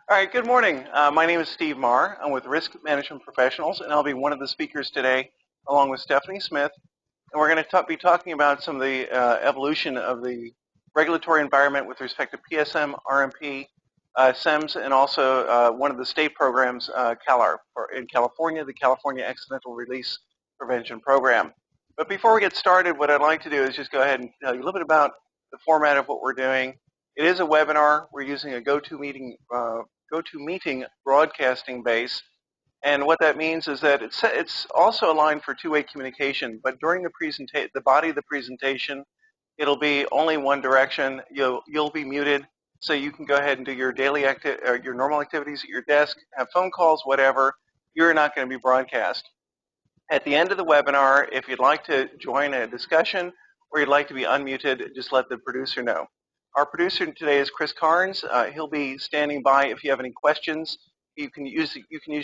All right, good morning. My name is Steve Maher. I'm with Risk Management Professionals, and I'll be one of the speakers today, along with Stephanie Smith. And we're going to be talking about some of the evolution of the regulatory environment with respect to PSM, RMP, SEMS, and also one of the state programs, CalARP, in California, the California Accidental Release Prevention Program. But before we get started, what I'd like to do is just go ahead and tell you a little bit about the format of what we're doing. It is a webinar. We're using a GoToMeeting broadcasting base. And what that means is that it's also aligned for two-way communication, but during the body of the presentation, it'll be only one direction. You'll be muted, so you can go ahead and do your your normal activities at your desk, have phone calls, whatever. You're not going to be broadcast. At the end of the webinar, if you'd like to join a discussion or you'd like to be unmuted, just let the producer know. Our producer today is Chris Carnes. He'll be standing by if you have any questions. You can use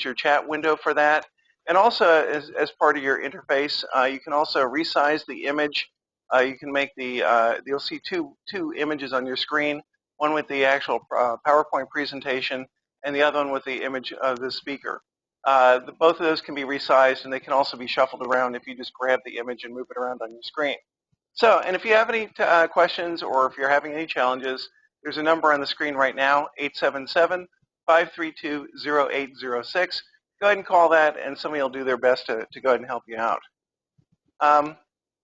your chat window for that. And also, as part of your interface, you can also resize the image. You can make you'll see two images on your screen, one with the actual PowerPoint presentation and the other one with the image of the speaker. Both of those can be resized, and they can also be shuffled around if you just grab the image and move it around on your screen. So, and if you have any questions or if you're having any challenges, there's a number on the screen right now, 877-532-0806. Go ahead and call that, and somebody will do their best to go ahead and help you out.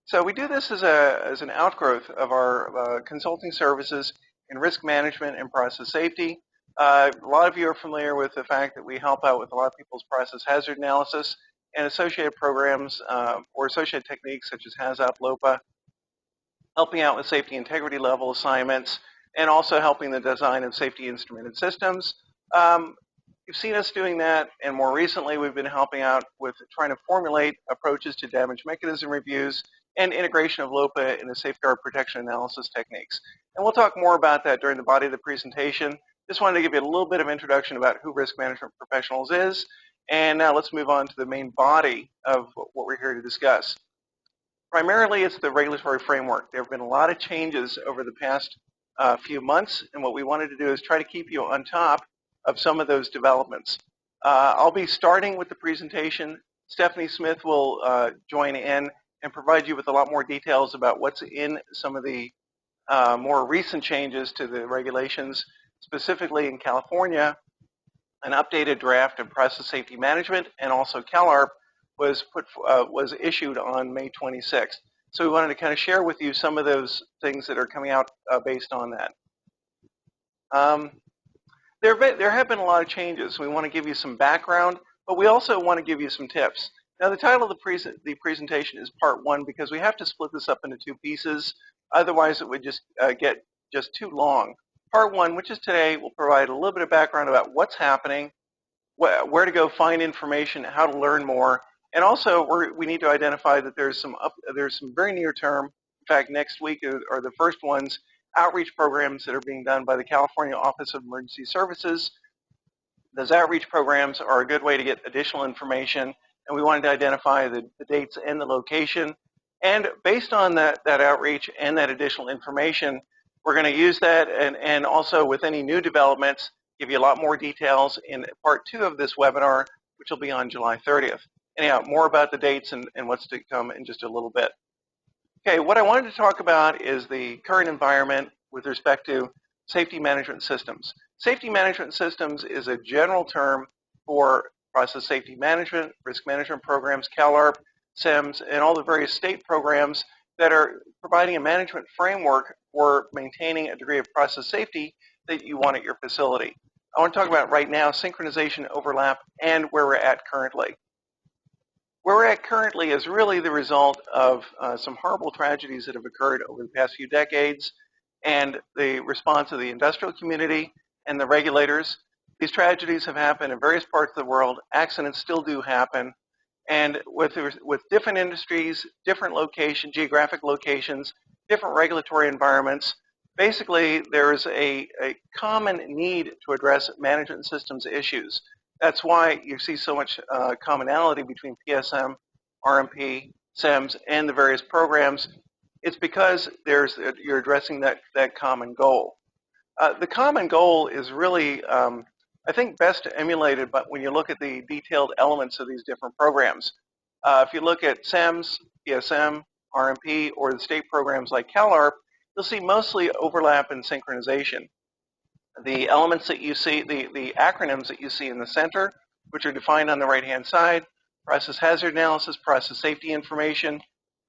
So we do this as an outgrowth of our consulting services in risk management and process safety. A lot of you are familiar with the fact that we help out with a lot of people's process hazard analysis and associated programs or associated techniques such as HAZOP, LOPA, helping out with safety integrity level assignments, and also helping the design of safety instrumented systems. You've seen us doing that, and more recently we've been helping out with trying to formulate approaches to damage mechanism reviews and integration of LOPA into safeguard protection analysis techniques. And we'll talk more about that during the body of the presentation. Just wanted to give you a little bit of introduction about who Risk Management Professionals is, and now let's move on to the main body of what we're here to discuss. Primarily, it's the regulatory framework. There have been a lot of changes over the past few months, and what we wanted to do is try to keep you on top of some of those developments. I'll be starting with the presentation. Stephanie Smith will join in and provide you with a lot more details about what's in some of the more recent changes to the regulations, specifically in California. An updated draft of process safety management and also CalARP was issued on May 26th. So we wanted to kind of share with you some of those things that are coming out based on that. There have been a lot of changes. We want to give you some background, but we also want to give you some tips. Now, the title of the presentation is Part 1 because we have to split this up into two pieces. Otherwise, it would just get too long. Part 1, which is today, will provide a little bit of background about what's happening, where to go find information, how to learn more, and also we need to identify that there's some very near term, in fact next week are the first ones, outreach programs that are being done by the California Office of Emergency Services. Those outreach programs are a good way to get additional information, and we wanted to identify the dates and the location. And based on that outreach and that additional information, we're going to use that and also with any new developments, give you a lot more details in Part 2 of this webinar, which will be on July 30th. Anyhow, more about the dates and what's to come in just a little bit. Okay, what I wanted to talk about is the current environment with respect to safety management systems. Safety management systems is a general term for process safety management, risk management programs, CalARP, SEMS, and all the various state programs that are providing a management framework for maintaining a degree of process safety that you want at your facility. I want to talk about right now synchronization overlap and where we're at currently. Where we're at currently is really the result of some horrible tragedies that have occurred over the past few decades and the response of the industrial community and the regulators. These tragedies have happened in various parts of the world. Accidents still do happen. And with different industries, different geographic locations, different regulatory environments, basically there's a common need to address management systems issues. That's why you see so much commonality between PSM, RMP, SEMS, and the various programs. It's because you're addressing that common goal. The common goal is really I think best emulated, but when you look at the detailed elements of these different programs. If you look at SEMS, PSM, RMP, or the state programs like CalARP, you'll see mostly overlap and synchronization. The elements that you see, the acronyms that you see in the center, which are defined on the right-hand side, process hazard analysis, process safety information,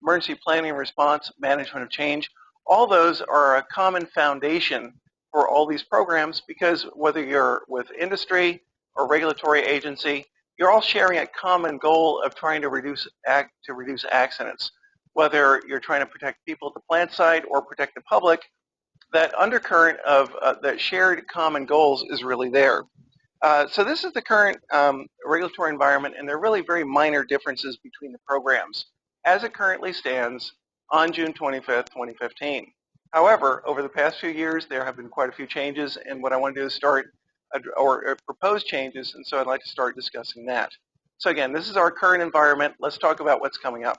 emergency planning and response, management of change, all those are a common foundation for all these programs because whether you're with industry or regulatory agency, you're all sharing a common goal of trying to reduce accidents. Whether you're trying to protect people at the plant site or protect the public, that undercurrent of that shared common goals is really there. So this is the current regulatory environment, and there are really very minor differences between the programs as it currently stands on June 25th, 2015. However, over the past few years, there have been quite a few changes, and what I want to do is start or propose changes, and so I'd like to start discussing that. So again, this is our current environment. Let's talk about what's coming up.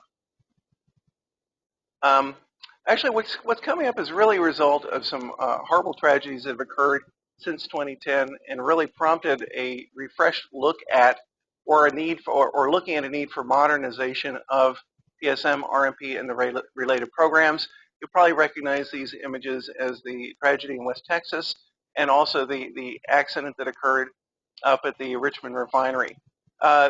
Actually, what's coming up is really a result of some horrible tragedies that have occurred since 2010 and really prompted a refreshed look at or a need for, or looking at a need for modernization of PSM, RMP, and the related programs. You'll probably recognize these images as the tragedy in West Texas and also the accident that occurred up at the Richmond refinery.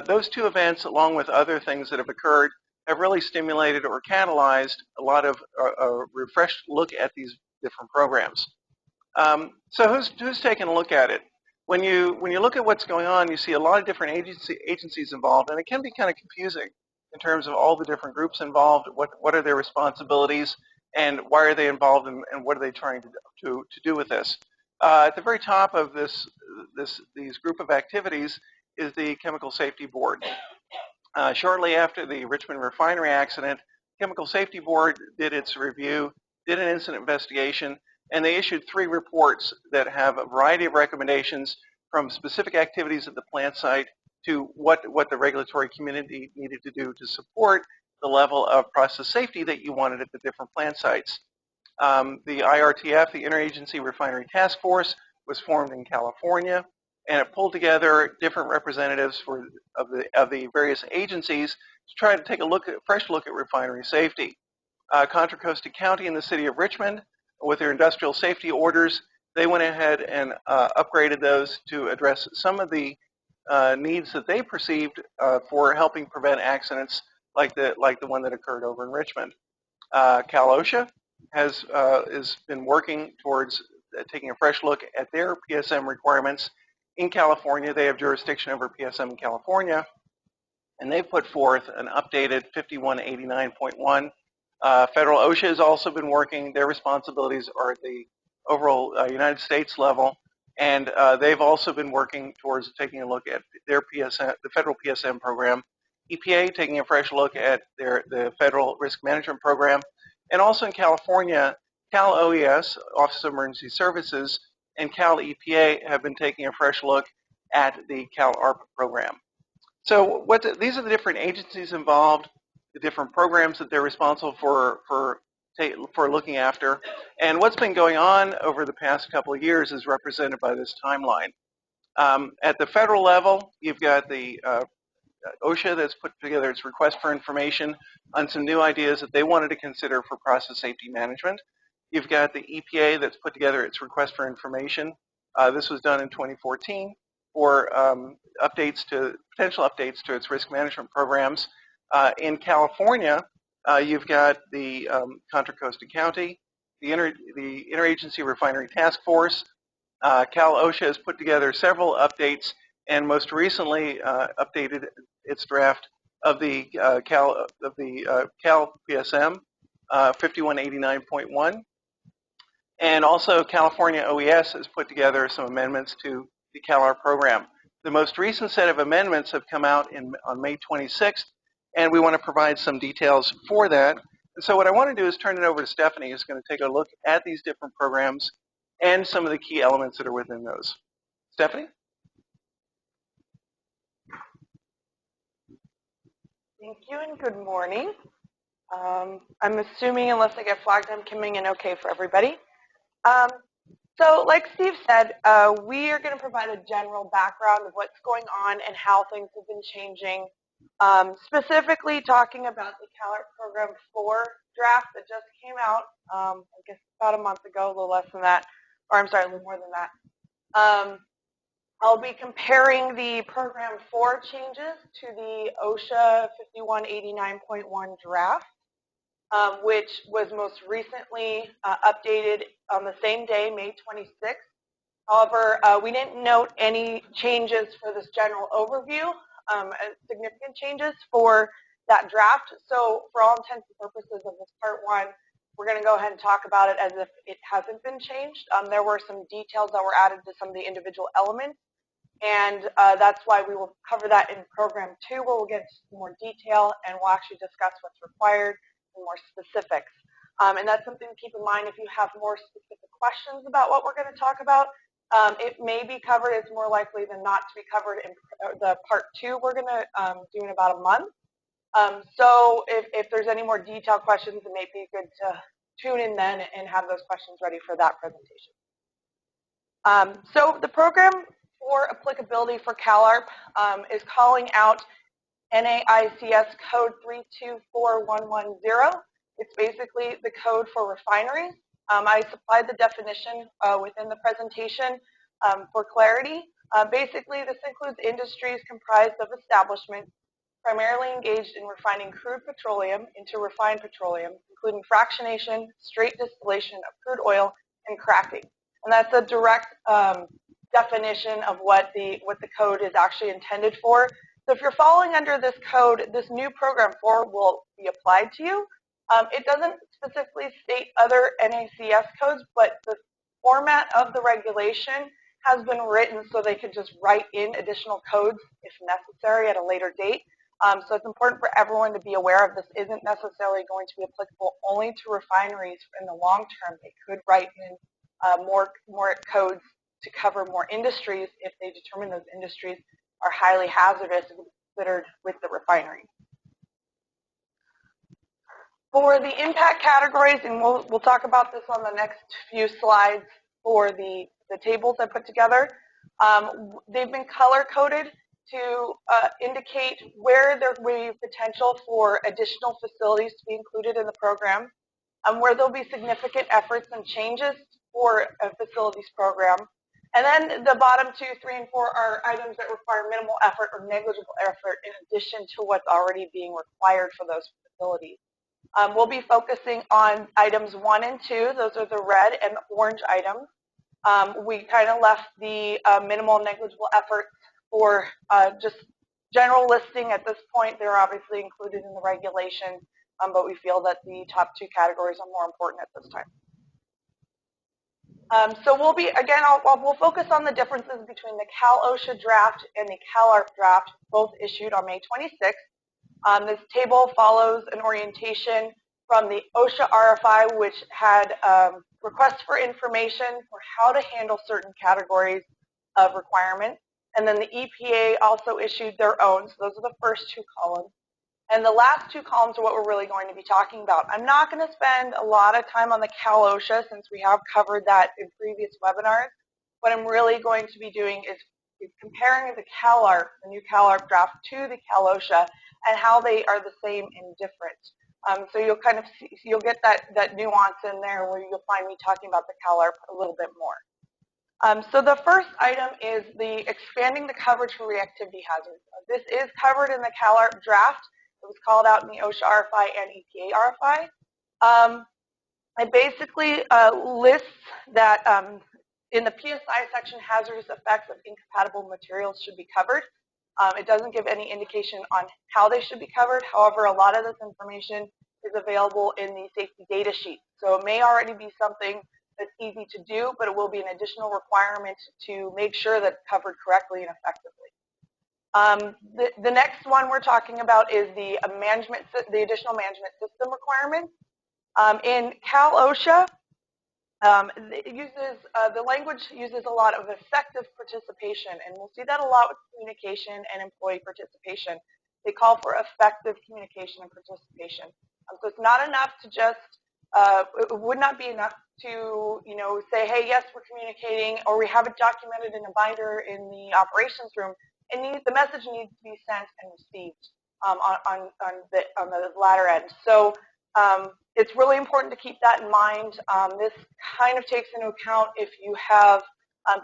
Those two events, along with other things that have occurred, have really stimulated or catalyzed a lot of a refreshed look at these different programs. So who's taking a look at it? When you look at what's going on, you see a lot of different agencies involved, and it can be kind of confusing in terms of all the different groups involved. What are their responsibilities, and why are they involved, and what are they trying to do with this? At the very top of these group of activities is the Chemical Safety Board. Shortly after the Richmond refinery accident, Chemical Safety Board did its review, did an incident investigation, and they issued 3 reports that have a variety of recommendations from specific activities at the plant site to what the regulatory community needed to do to support the level of process safety that you wanted at the different plant sites. The IRTF, the Interagency Refinery Task Force, was formed in California, and it pulled together different representatives of the various agencies to try to take a fresh look at refinery safety. Contra Costa County and the City of Richmond, with their industrial safety orders, they went ahead and upgraded those to address some of the needs that they perceived for helping prevent accidents like the one that occurred over in Richmond. CalOSHA has been working towards taking a fresh look at their PSM requirements. In California, they have jurisdiction over PSM in California, and they've put forth an updated 5189.1. Federal OSHA has also been working. Their responsibilities are at the overall United States level, and they've also been working towards taking a look at their PSM, the federal PSM program. EPA taking a fresh look at the federal risk management program, and also in California, Cal OES, Office of Emergency Services, and Cal EPA have been taking a fresh look at the CalARP program. So these are the different agencies involved, the different programs that they're responsible for looking after, and what's been going on over the past couple of years is represented by this timeline. At the federal level, you've got the OSHA that's put together its request for information on some new ideas that they wanted to consider for process safety management. You've got the EPA that's put together its request for information. This was done in 2014 for potential updates to its risk management programs. In California, you've got the Contra Costa County, the Interagency Refinery Task Force. Cal OSHA has put together several updates, and most recently updated its draft of the Cal PSM 5189.1. And also California OES has put together some amendments to the CalARP program. The most recent set of amendments have come out on May 26th, and we want to provide some details for that. And so what I want to do is turn it over to Stephanie, who's going to take a look at these different programs and some of the key elements that are within those. Stephanie? Thank you and good morning. I'm assuming, unless I get flagged, I'm coming in okay for everybody. So like Steve said, we are going to provide a general background of what's going on and how things have been changing, specifically talking about the CalARP Program 4 draft that just came out, I guess about a month ago, a little less than that, or I'm sorry, a little more than that. I'll be comparing the Program 4 changes to the OSHA 5189.1 draft, which was most recently updated on the same day, May 26th. However, we didn't note any changes for this general overview, significant changes for that draft. So for all intents and purposes of this part one, we're going to go ahead and talk about it as if it hasn't been changed. There were some details that were added to some of the individual elements, and that's why we will cover that in Program 2, where we'll get into more detail and we'll actually discuss what's required and more specifics. And that's something to keep in mind if you have more specific questions about what we're going to talk about. It may be covered. It's more likely than not to be covered in the part 2 we're going to do in about a month. So if there's any more detailed questions, it may be good to tune in then and have those questions ready for that presentation. So the program for applicability for CalARP is calling out NAICS code 324110. It's basically the code for refineries. I supplied the definition within the presentation for clarity. Basically, this includes industries comprised of establishments primarily engaged in refining crude petroleum into refined petroleum, including fractionation, straight distillation of crude oil, and cracking. And that's a direct definition of what the code is actually intended for. So if you're falling under this code, this new program 4 will be applied to you. It doesn't specifically state other NAICS codes, but the format of the regulation has been written so they could just write in additional codes if necessary at a later date. So it's important for everyone to be aware of this isn't necessarily going to be applicable only to refineries in the long term. They could write in more codes to cover more industries if they determine those industries are highly hazardous and considered with the refinery. For the impact categories, and we'll talk about this on the next few slides for the tables I put together, they've been color-coded to indicate where there will be potential for additional facilities to be included in the program, where there'll be significant efforts and changes for a facilities program. And then the bottom 2, 3, and 4 are items that require minimal effort or negligible effort in addition to what's already being required for those facilities. We'll be focusing on items 1 and 2. Those are the red and orange items. We kind of left the minimal negligible effort for just general listing at this point. They're obviously included in the regulation, but we feel that the top 2 categories are more important at this time. So we'll be, again, we'll focus on the differences between the Cal-OSHA draft and the CalARP draft, both issued on May 26th. This table follows an orientation from the OSHA RFI, which had requests for information for how to handle certain categories of requirements. And then the EPA also issued their own, so those are the first 2 columns. And the last 2 columns are what we're really going to be talking about. I'm not going to spend a lot of time on the Cal-OSHA since we have covered that in previous webinars. What I'm really going to be doing is comparing the CalARP, the new CalARP draft, to the Cal-OSHA and how they are the same and different. So you'll kind of see, you'll get that nuance in there where you'll find me talking about the CalARP a little bit more. So the first item is the expanding the coverage for reactivity hazards. This is covered in the CalARP draft. It was called out in the OSHA RFI and EPA RFI. It basically lists that in the PSI section, hazardous effects of incompatible materials should be covered. It doesn't give any indication on how they should be covered. However, a lot of this information is available in the safety data sheet. So it may already be something that's easy to do, but it will be an additional requirement to make sure that it's covered correctly and effectively. The next one we're talking about is the additional management system requirements. In Cal-OSHA, the language uses a lot of effective participation, and we'll see that a lot with communication and employee participation. They call for effective communication and participation. So it's not enough to just it would not be enough to, say, hey, yes, we're communicating, or we have it documented in a binder in the operations room. The message needs to be sent and received on the latter end. So it's really important to keep that in mind. This kind of takes into account if you have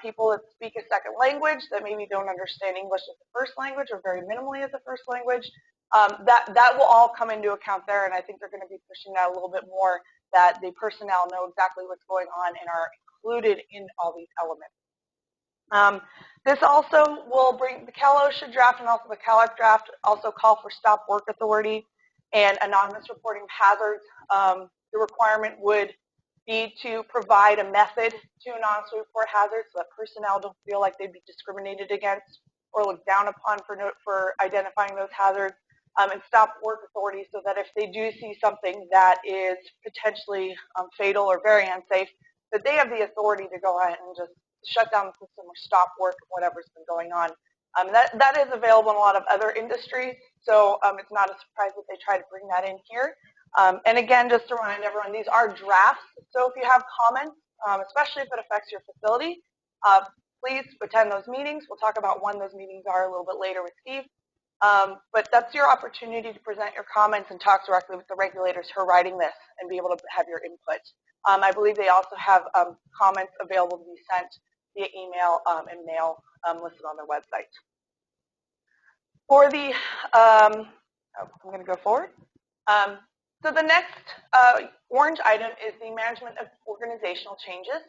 people that speak a second language that maybe don't understand English as a first language or very minimally as a first language. That will all come into account there, and I think they're going to be pushing that a little bit more, that the personnel know exactly what's going on and are included in all these elements. This also will bring the CalOSHA draft and also the CalARP draft also call for stop work authority and anonymous reporting of hazards. The requirement would be to provide a method to anonymously report hazards so that personnel don't feel like they'd be discriminated against or looked down upon for identifying those hazards, and stop work authority so that if they do see something that is potentially fatal or very unsafe, that they have the authority to go ahead and just shut down the system or stop work, whatever's been going on. That is available in a lot of other industries, so it's not a surprise that they try to bring that in here. And again, just to remind everyone, these are drafts, so if you have comments, especially if it affects your facility, please attend those meetings. We'll talk about when those meetings are a little bit later with Steve. But that's your opportunity to present your comments and talk directly with the regulators who are writing this and be able to have your input. I believe they also have comments available to be sent via email and mail listed on their website. For the, I'm going to go forward. So the next orange item is the management of organizational changes.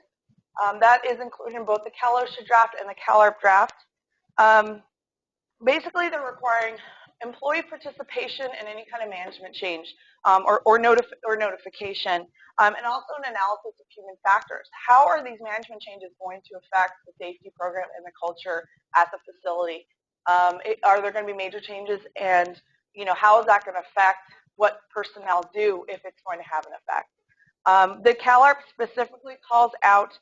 That is included in both the CalOSHA draft and the CalARP draft. Basically, they're requiring employee participation in any kind of management change or notification, and also an analysis of human factors. How are these management changes going to affect the safety program and the culture at the facility? Are there going to be major changes, and how is that going to affect what personnel do if it's going to have an effect? The CalARP specifically calls out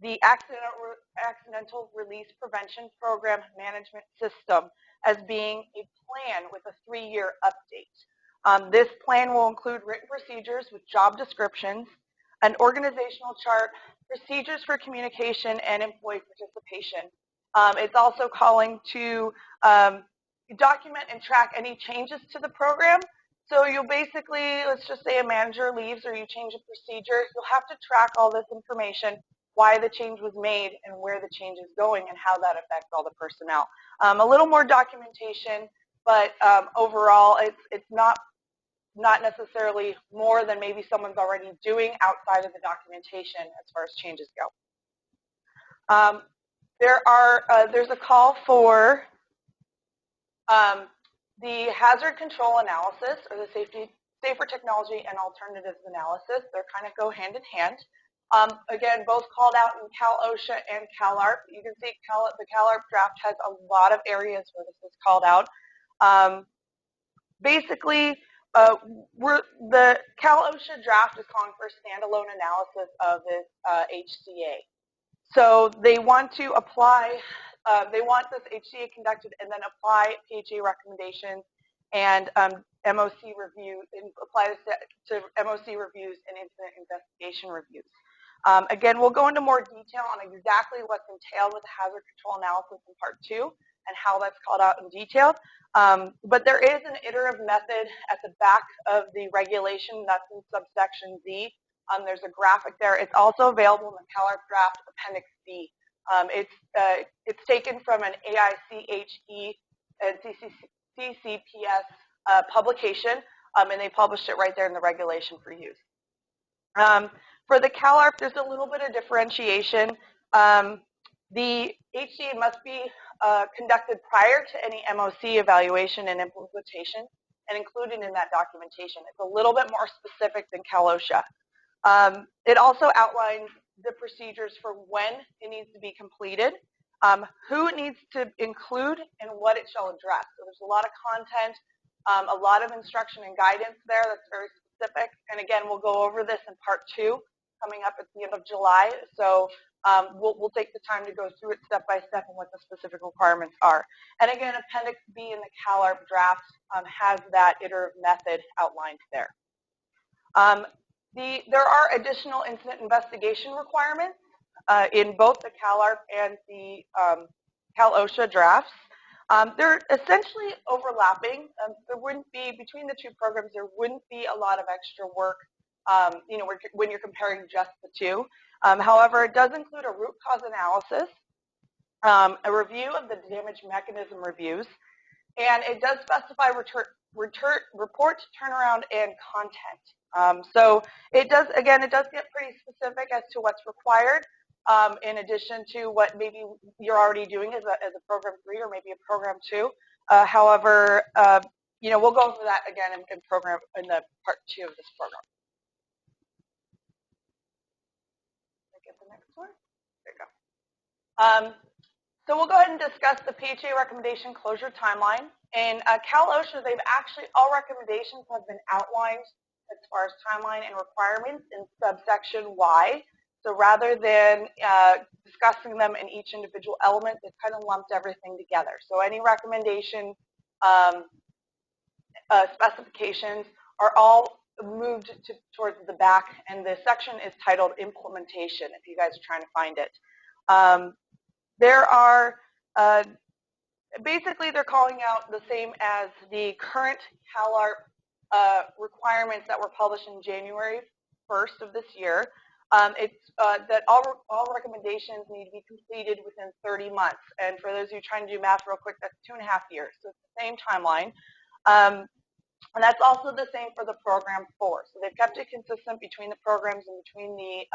the accidental release prevention program management system as being a plan with a 3-year update. This plan will include written procedures with job descriptions, an organizational chart, procedures for communication, and employee participation. It's also calling to document and track any changes to the program. So you'll basically, let's just say a manager leaves or you change a procedure, you'll have to track all this information, why the change was made and where the change is going and how that affects all the personnel. A little more documentation, but overall it's not necessarily more than maybe someone's already doing outside of the documentation as far as changes go. There's a call for the hazard control analysis, or the safer technology and alternatives analysis. They're kind of go hand in hand. Again, both called out in CalOSHA and CalARP. You can see the CalARP draft has a lot of areas where this is called out. Basically, the CalOSHA draft is calling for a standalone analysis of this HCA. So they want to apply, they want this HCA conducted and then apply PHA recommendations and MOC review, and apply this to MOC reviews and incident investigation reviews. Again, we'll go into more detail on exactly what's entailed with the hazard control analysis in Part 2 and how that's called out in detail. But there is an iterative method at the back of the regulation, that's in subsection Z. There's a graphic there. It's also available in the CalARP draft Appendix B. It's taken from an AICHE and CCPS publication, and they published it right there in the regulation for use. For the CalARP, there's a little bit of differentiation. The HCA must be conducted prior to any MOC evaluation and implementation and included in that documentation. It's a little bit more specific than CalOSHA. It also outlines the procedures for when it needs to be completed, who it needs to include, and what it shall address. So there's a lot of content, a lot of instruction and guidance there that's very specific. And again, we'll go over this in Part 2 coming up at the end of July. So we'll take the time to go through it step by step and what the specific requirements are. And again, Appendix B in the CalARP draft has that iterative method outlined there. There are additional incident investigation requirements in both the CalARP and the CalOSHA drafts. They're essentially overlapping. There wouldn't be, between the two programs, there wouldn't be a lot of extra work, when you're comparing just the two. However, it does include a root cause analysis, a review of the damage mechanism reviews, and it does specify report, turnaround, and content. So it does, again, it does get pretty specific as to what's required, in addition to what maybe you're already doing as a program 3 or maybe a program 2. However, we'll go over that again in the part 2 of this program. Can I get the next one? There you go. So we'll go ahead and discuss the PHA recommendation closure timeline. In CalOSHA, all recommendations have been outlined as far as timeline and requirements in subsection Y. So rather than discussing them in each individual element, they've kind of lumped everything together. So any recommendation specifications are all moved towards the back, and the section is titled Implementation, if you guys are trying to find it. There are, basically they're calling out the same as the current CalARP requirements that were published in January 1st of this year. It's that all recommendations need to be completed within 30 months. And for those of you trying to do math real quick, that's 2.5 years. So it's the same timeline. And that's also the same for the program 4. So they've kept it consistent between the programs and between the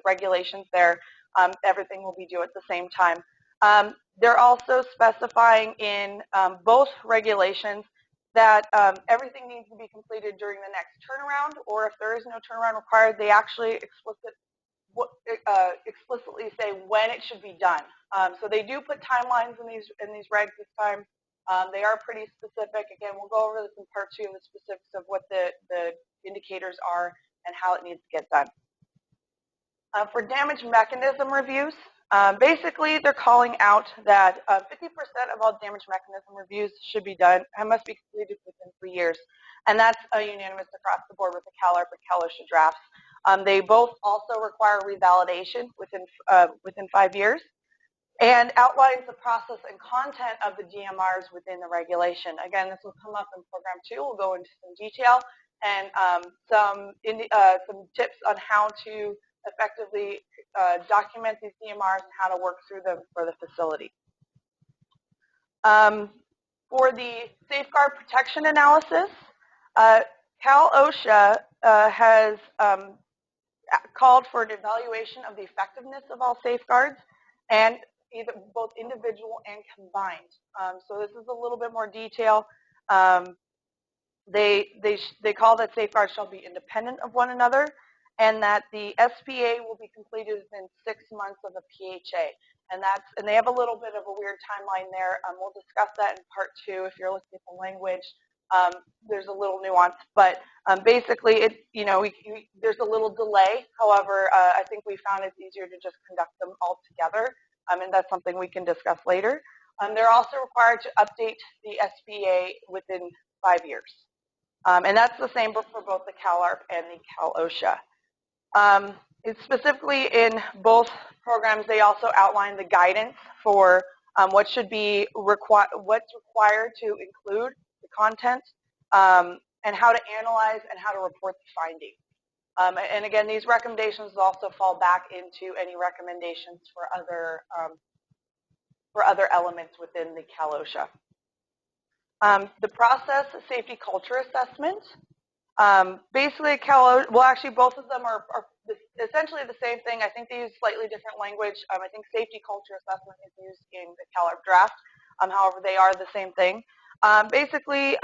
regulations there. Everything will be due at the same time. They're also specifying in both regulations that everything needs to be completed during the next turnaround, or if there is no turnaround required, they actually explicitly say when it should be done. So they do put timelines in these regs this time. They are pretty specific. Again, we'll go over this in part 2 of the specifics of what the indicators are and how it needs to get done. For damage mechanism reviews, basically they're calling out that 50% of all damage mechanism reviews should be done and must be completed within 3 years. And that's unanimous across the board with the CalARP and CalOSHA drafts. They both also require revalidation within 5 years, and outlines the process and content of the DMRs within the regulation. Again, this will come up in program 2. We'll go into some detail and some tips on how to effectively document these DMRs and how to work through them for the facility. For the safeguard protection analysis, CalOSHA has called for an evaluation of the effectiveness of all safeguards, and both individual and combined. So this is a little bit more detail. They call that safeguards shall be independent of one another, and that the SPA will be completed within 6 months of a PHA. And they have a little bit of a weird timeline there. We'll discuss that in part 2 if you're looking at the language. There's a little nuance, but basically, there's a little delay. However, I think we found it's easier to just conduct them all together, and that's something we can discuss later. They're also required to update the SPA within 5 years, and that's the same for both the CalARP and the CalOSHA. Specifically in both programs, they also outline the guidance for what's required to include the content, and how to analyze and how to report the findings. And again, these recommendations also fall back into any recommendations for other elements within the CalOSHA. The process safety culture assessment. Basically, actually both of them are essentially the same thing. I think they use slightly different language. I think safety culture assessment is used in the CalARP draft. However, they are the same thing. Basically,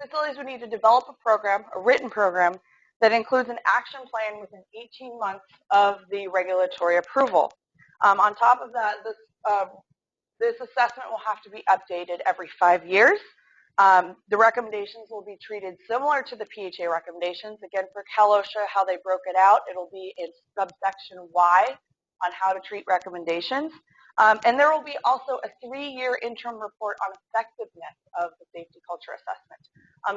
facilities would need to develop a written program that includes an action plan within 18 months of the regulatory approval. On top of that, this assessment will have to be updated every 5 years. The recommendations will be treated similar to the PHA recommendations. Again, for CalOSHA, how they broke it out, it'll be in subsection Y on how to treat recommendations. And there will be also a 3-year interim report on effectiveness of the safety culture assessment.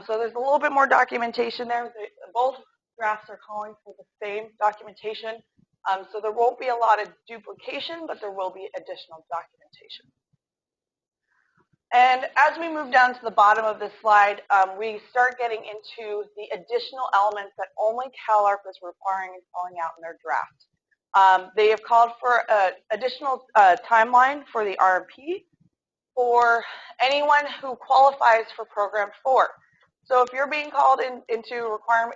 So there's a little bit more documentation there. Both drafts are calling for the same documentation. So there won't be a lot of duplication, but there will be additional documentation. And as we move down to the bottom of this slide, we start getting into the additional elements that only CalARP is requiring and calling out in their draft. They have called for an additional timeline for the RMP for anyone who qualifies for Program 4. So if you're being called into requiring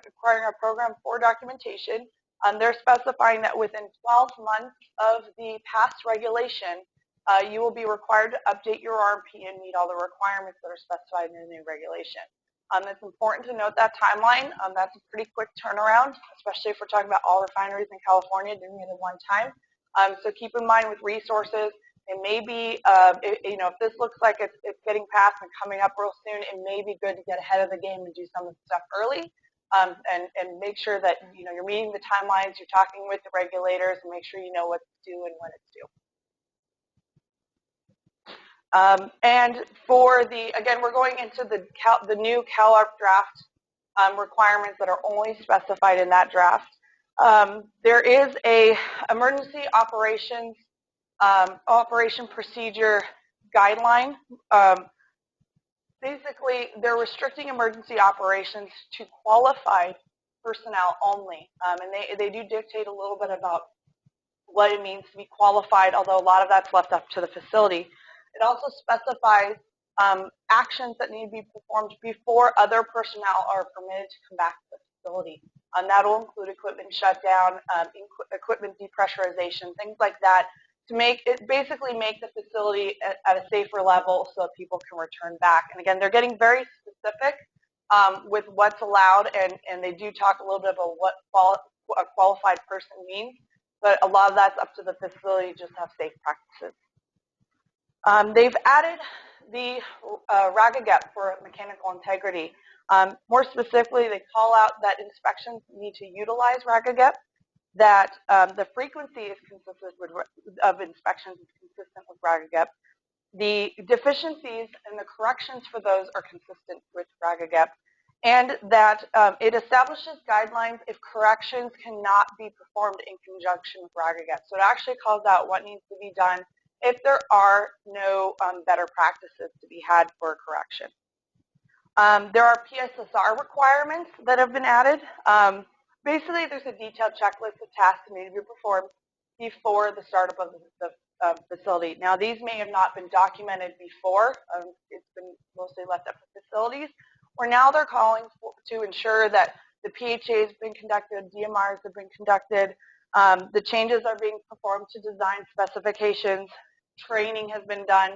a Program 4 documentation, they're specifying that within 12 months of the passed regulation, you will be required to update your RMP and meet all the requirements that are specified in the new regulation. It's important to note that timeline. That's a pretty quick turnaround, especially if we're talking about all refineries in California doing it at one time. So keep in mind with resources, it may be, if this looks like it's getting passed and coming up real soon, it may be good to get ahead of the game and do some of the stuff early, and make sure that you're meeting the timelines, you're talking with the regulators, and make sure you know what's due and when it's due. And for again, we're going into the new CalARP draft requirements that are only specified in that draft. There is a emergency operation procedure guideline. Basically, they're restricting emergency operations to qualified personnel only, and they do dictate a little bit about what it means to be qualified, although a lot of that's left up to the facility. It also specifies actions that need to be performed before other personnel are permitted to come back to the facility. That will include equipment shutdown, equipment depressurization, things like that, to basically make the facility at a safer level so that people can return back. And again, they're getting very specific with what's allowed, and they do talk a little bit about what a qualified person means, but a lot of that's up to the facility to just have safe practices. They've added the RAGAGEP for mechanical integrity. More specifically, they call out that inspections need to utilize RAGAGEP, that the frequency is consistent of inspections is consistent with RAGAGEP. The deficiencies and the corrections for those are consistent with RAGAGEP, and that it establishes guidelines if corrections cannot be performed in conjunction with RAGAGEP. So it actually calls out what needs to be done if there are no better practices to be had for a correction. There are PSSR requirements that have been added. Basically, there's a detailed checklist of tasks that need to be performed before the startup of the facility. Now, these may have not been documented before. It's been mostly left up to facilities, where now they're calling to ensure that the PHA has been conducted, DMRs have been conducted, the changes are being performed to design specifications, training has been done,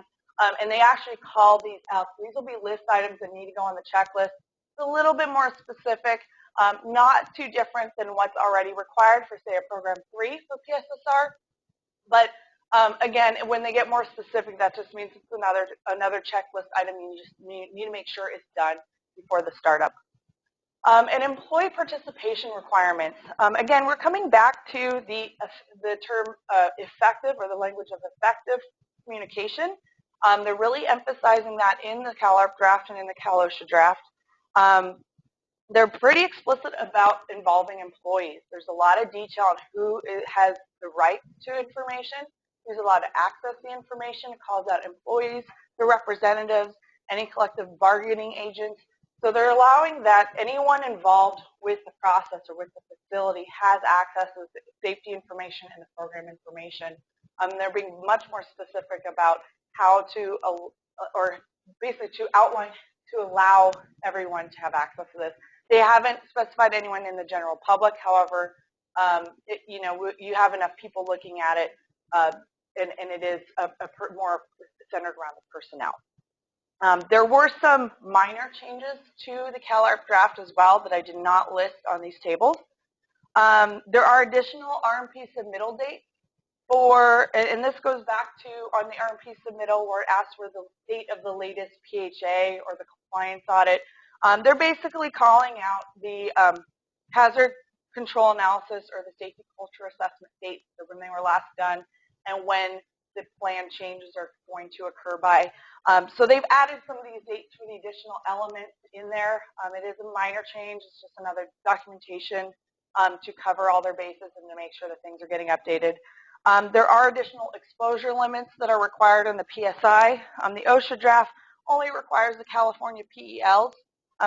and they actually call these out. These will be list items that need to go on the checklist. It's a little bit more specific, not too different than what's already required for, say, a Program 3 for PSSR. But again, when they get more specific, that just means it's another checklist item you just need to make sure it's done before the startup. And employee participation requirements. Again, we're coming back to the term effective, or the language of effective communication. They're really emphasizing that in the CalARP draft and in the CalOSHA draft. They're pretty explicit about involving employees. There's a lot of detail on who has the right to information, who's allowed to access the information. It calls out employees, the representatives, any collective bargaining agents. So they're allowing that anyone involved with the process or with the facility has access to safety information and the program information. They're being much more specific about how to, or basically to outline, to allow everyone to have access to this. They haven't specified anyone in the general public. However, you have enough people looking at it, and it is more centered around the personnel. There were some minor changes to the CalARP draft as well that I did not list on these tables. There are additional RMP submittal dates and this goes back to on the RMP submittal where it asks for the date of the latest PHA or the compliance audit. They're basically calling out the hazard control analysis or the safety culture assessment dates, so when they were last done and when the plan changes are going to occur by. So they've added some of these dates for the additional elements in there. It is a minor change. It's just another documentation to cover all their bases and to make sure that things are getting updated. There are additional exposure limits that are required in the PSI. The OSHA draft only requires the California PELs.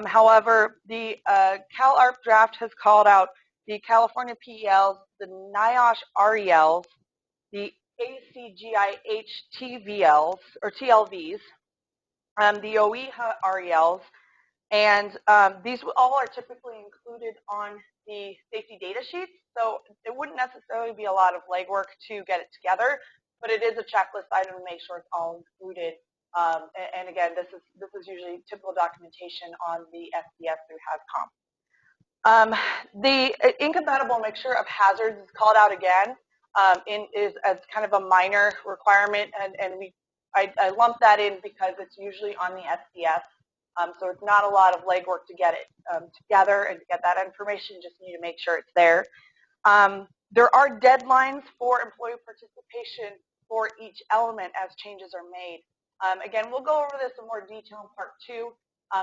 However, the CalARP draft has called out the California PELs, the NIOSH RELs, the ACGIH TVLs, or TLVs, the OEHA RELs, and these all are typically included on the safety data sheets, so it wouldn't necessarily be a lot of legwork to get it together, but it is a checklist item to make sure it's all included. And again, this is usually typical documentation on the SDS through HAZCOM. The incompatible mixture of hazards is called out again is as kind of a minor requirement, and I lump that in because it's usually on the SDS. So it's not a lot of legwork to get it together and to get that information. Just need to make sure it's there. There are deadlines for employee participation for each element as changes are made. Again, we'll go over this in more detail in part 2.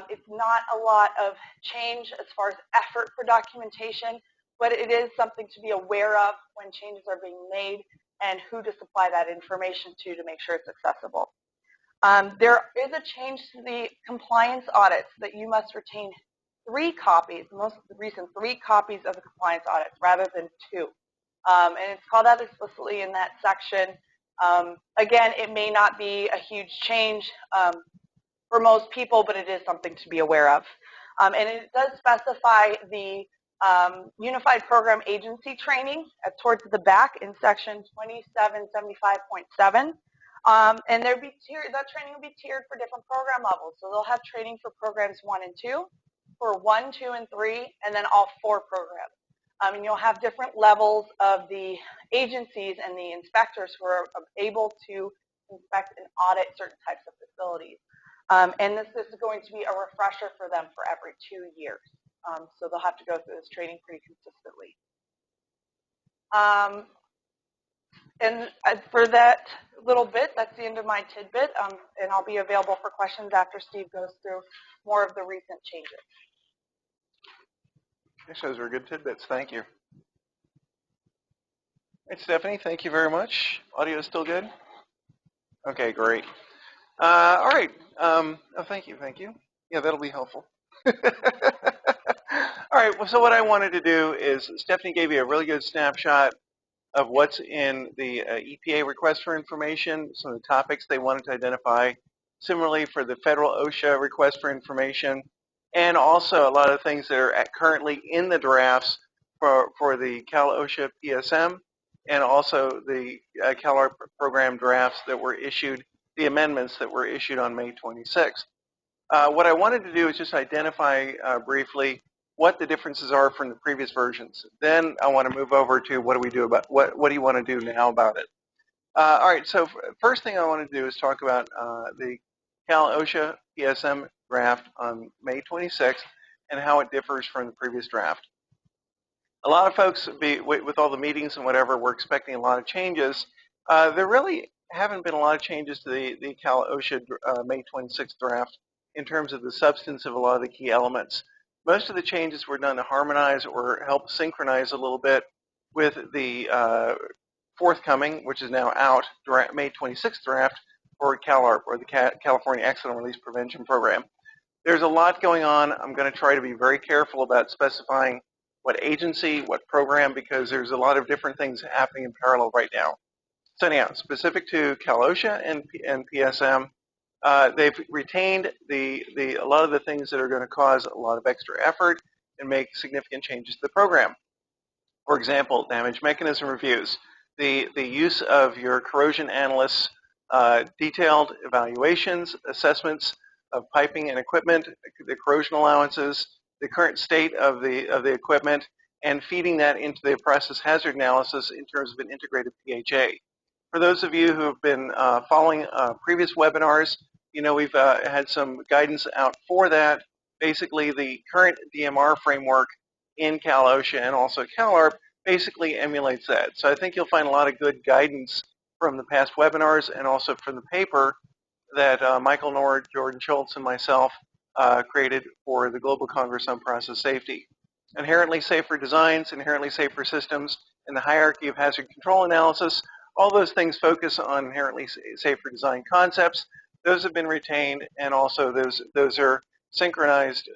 It's not a lot of change as far as effort for documentation, but it is something to be aware of when changes are being made and who to supply that information to make sure it's accessible. There is a change to the compliance audits that you must retain 3 copies, the most recent 3 copies of the compliance audits rather than 2. And it's called out explicitly in that section. Again, it may not be a huge change for most people, but it is something to be aware of. And it does specify the Unified Program Agency training towards the back in section 2775.7. And that training will be tiered for different program levels. So they'll have training for programs 1 and 2, for 1, 2, and 3, and then all 4 programs. And you'll have different levels of the agencies and the inspectors who are able to inspect and audit certain types of facilities. And this is going to be a refresher for them for every 2 years. So they'll have to go through this training pretty consistently. And for that little bit, that's the end of my tidbit, and I'll be available for questions after Steve goes through more of the recent changes. Those were good tidbits. Thank you. All right, Stephanie, thank you very much. Audio is still good? Okay, great. All right. Oh, thank you. Yeah, that'll be helpful. All right, well, so what I wanted to do is Stephanie gave you a really good snapshot of what's in the EPA request for information, some of the topics they wanted to identify. Similarly, for the federal OSHA request for information, and also a lot of things that are currently in the drafts for the CalOSHA PSM, and also the CalARP program drafts that were issued, the amendments that were issued on May 26th. What I wanted to do is just identify briefly what the differences are from the previous versions. Then I want to move over to what do we do about what do you want to do now about it. All right, so first thing I want to do is talk about the CalOSHA PSM draft on May 26th and how it differs from the previous draft. A lot of folks, with all the meetings and whatever, were expecting a lot of changes. There really haven't been a lot of changes to the CalOSHA May 26th draft in terms of the substance of a lot of the key elements. Most of the changes were done to harmonize or help synchronize a little bit with the forthcoming, which is now out, May 26th draft for CalARP, or the California Accident Release Prevention Program. There's a lot going on. I'm going to try to be very careful about specifying what agency, what program, because there's a lot of different things happening in parallel right now. So anyhow, specific to CalOSHA and PSM, they've retained a lot of the things that are going to cause a lot of extra effort and make significant changes to the program. For example, damage mechanism reviews, the use of your corrosion analysts' detailed evaluations, assessments of piping and equipment, the corrosion allowances, the current state of the equipment, and feeding that into the process hazard analysis in terms of an integrated PHA. For those of you who have been following previous webinars, you know we've had some guidance out for that. Basically, the current DMR framework in CalOSHA and also CalARP basically emulates that. So I think you'll find a lot of good guidance from the past webinars and also from the paper that Michael Nord, Jordan Schultz, and myself created for the Global Congress on Process Safety. inherently safer designs, inherently safer systems, and the hierarchy of hazard control analysis. All those things focus on inherently safer design concepts. Those have been retained, and also those are synchronized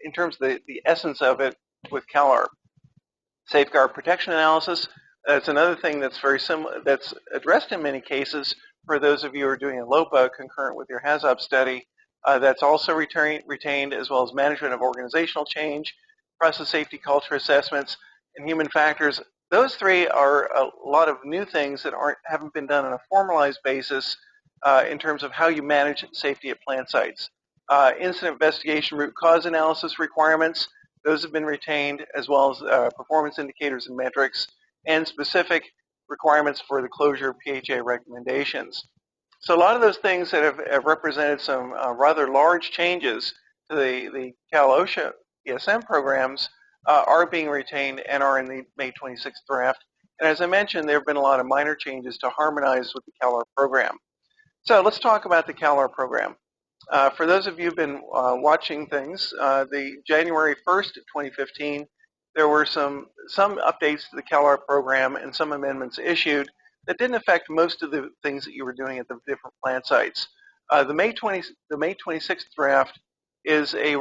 in terms of the essence of it with CalARP. Safeguard protection analysis, that's another thing that's very similar, that's addressed in many cases for those of you who are doing a LOPA concurrent with your HAZOP study. That's also retained, as well as management of organizational change, process safety culture assessments, and human factors. Those three are a lot of new things that haven't been done on a formalized basis in terms of how you manage safety at plant sites. Incident investigation root cause analysis requirements, those have been retained, as well as performance indicators and metrics, and specific requirements for the closure of PHA recommendations. So a lot of those things that have represented some rather large changes to the CalOSHA PSM programs are being retained and are in the May 26th draft. And as I mentioned, there have been a lot of minor changes to harmonize with the CalARP program. So let's talk about the CalARP program. For those of you who've been watching things, the January 1st, 2015, there were some updates to the CalARP program and some amendments issued that didn't affect most of the things that you were doing at the different plant sites. The May 26th draft is a